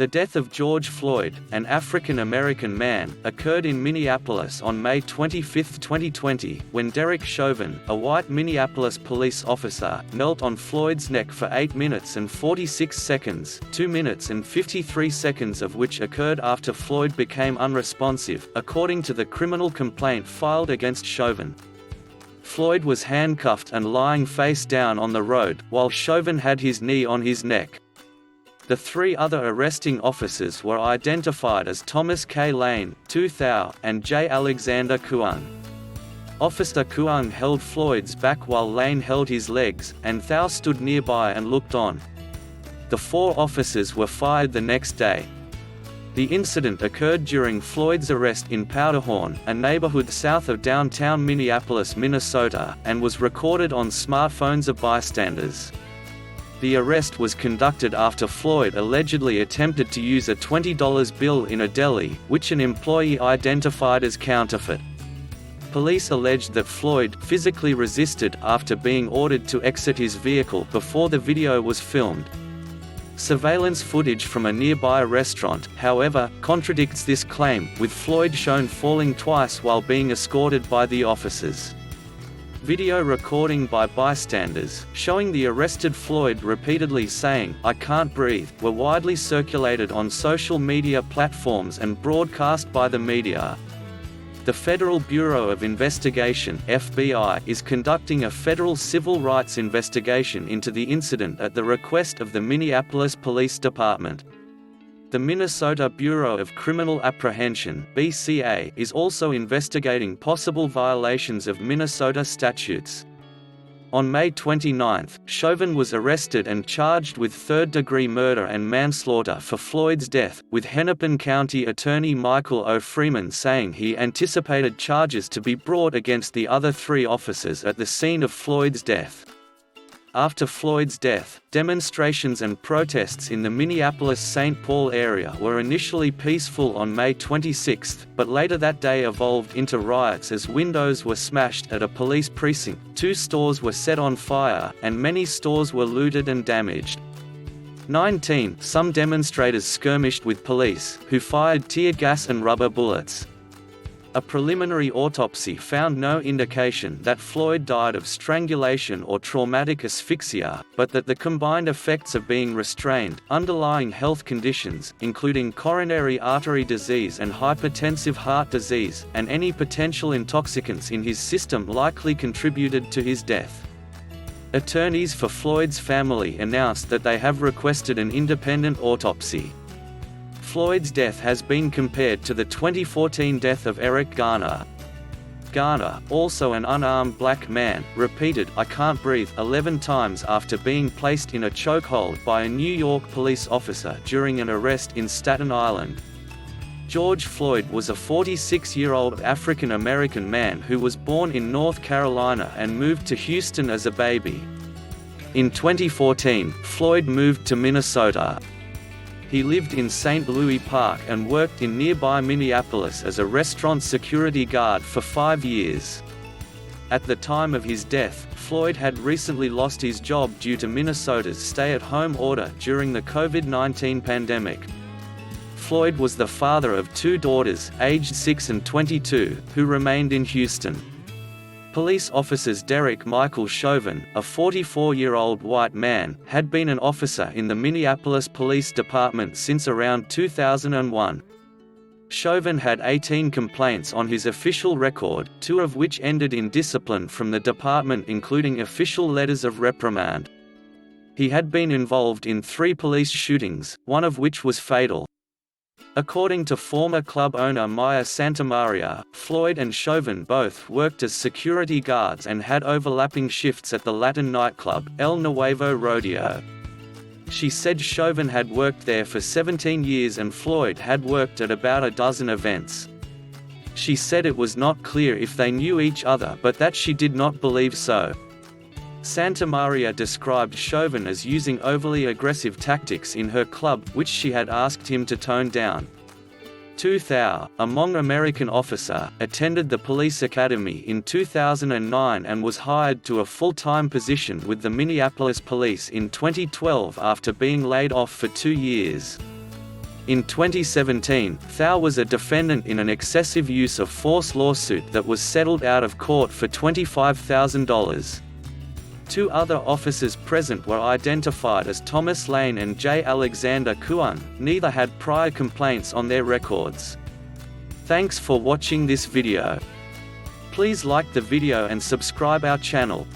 The death of George Floyd, an African-American man, occurred in Minneapolis on May 25, 2020, when Derek Chauvin, a white Minneapolis police officer, knelt on Floyd's neck for 8 minutes and 46 seconds, 2 minutes and 53 seconds of which occurred after Floyd became unresponsive, according to the criminal complaint filed against Chauvin. Floyd was handcuffed and lying face down on the road, while Chauvin had his knee on his neck. The three other arresting officers were identified as Thomas K. Lane, 2000, and J. Alexander Kuang. Officer Kuang held Floyd's back while Lane held his legs, and Thao stood nearby and looked on. The four officers were fired the next day. The incident occurred during Floyd's arrest in Powderhorn, a neighborhood south of downtown Minneapolis, Minnesota, and was recorded on smartphones of bystanders. The arrest was conducted after Floyd allegedly attempted to use a $20 bill in a deli, which an employee identified as counterfeit. Police alleged that Floyd physically resisted after being ordered to exit his vehicle before the video was filmed. Surveillance footage from a nearby restaurant, however, contradicts this claim, with Floyd shown falling twice while being escorted by the officers. Video recording by bystanders, showing the arrested Floyd repeatedly saying, "I can't breathe," were widely circulated on social media platforms and broadcast by the media. The Federal Bureau of Investigation (FBI) is conducting a federal civil rights investigation into the incident at the request of the Minneapolis Police Department. The Minnesota Bureau of Criminal Apprehension (BCA) is also investigating possible violations of Minnesota statutes. On May 29, Chauvin was arrested and charged with third-degree murder and manslaughter for Floyd's death, with Hennepin County Attorney Michael O. Freeman saying he anticipated charges to be brought against the other three officers at the scene of Floyd's death. After Floyd's death, demonstrations and protests in the Minneapolis-St. Paul area were initially peaceful on May 26, but later that day evolved into riots as windows were smashed at a police precinct, 2 stores were set on fire, and many stores were looted and damaged. Some demonstrators skirmished with police, who fired tear gas and rubber bullets. A preliminary autopsy found no indication that Floyd died of strangulation or traumatic asphyxia, but that the combined effects of being restrained, underlying health conditions, including coronary artery disease and hypertensive heart disease, and any potential intoxicants in his system likely contributed to his death. Attorneys for Floyd's family announced that they have requested an independent autopsy. Floyd's death has been compared to the 2014 death of Eric Garner. Garner, also an unarmed black man, repeated "I can't breathe" 11 times after being placed in a chokehold by a New York police officer during an arrest in Staten Island. George Floyd was a 46-year-old African-American man who was born in North Carolina and moved to Houston as a baby. In 2014, Floyd moved to Minnesota. He lived in St. Louis Park and worked in nearby Minneapolis as a restaurant security guard for 5 years. At the time of his death, Floyd had recently lost his job due to Minnesota's stay-at-home order during the COVID-19 pandemic. Floyd was the father of 2 daughters, aged 6 and 22, who remained in Houston. Police officers Derek Michael Chauvin, a 44-year-old white man, had been an officer in the Minneapolis Police Department since around 2001. Chauvin had 18 complaints on his official record, 2 of which ended in discipline from the department, including official letters of reprimand. He had been involved in 3 police shootings, one of which was fatal. According to former club owner Maya Santamaria, Floyd and Chauvin both worked as security guards and had overlapping shifts at the Latin nightclub, El Nuevo Rodeo. She said Chauvin had worked there for 17 years and Floyd had worked at about a dozen events. She said it was not clear if they knew each other but that she did not believe so. Santamaria described Chauvin as using overly aggressive tactics in her club, which she had asked him to tone down. 2000, a Hmong American officer, attended the police academy in 2009 and was hired to a full-time position with the Minneapolis Police in 2012 after being laid off for 2 years. In 2017, Thao was a defendant in an excessive use of force lawsuit that was settled out of court for $25,000. 2 other officers present were identified as Thomas Lane and J. Alexander Kuan. Neither had prior complaints on their records. Thanks for watching this video. Please like the video and subscribe our channel.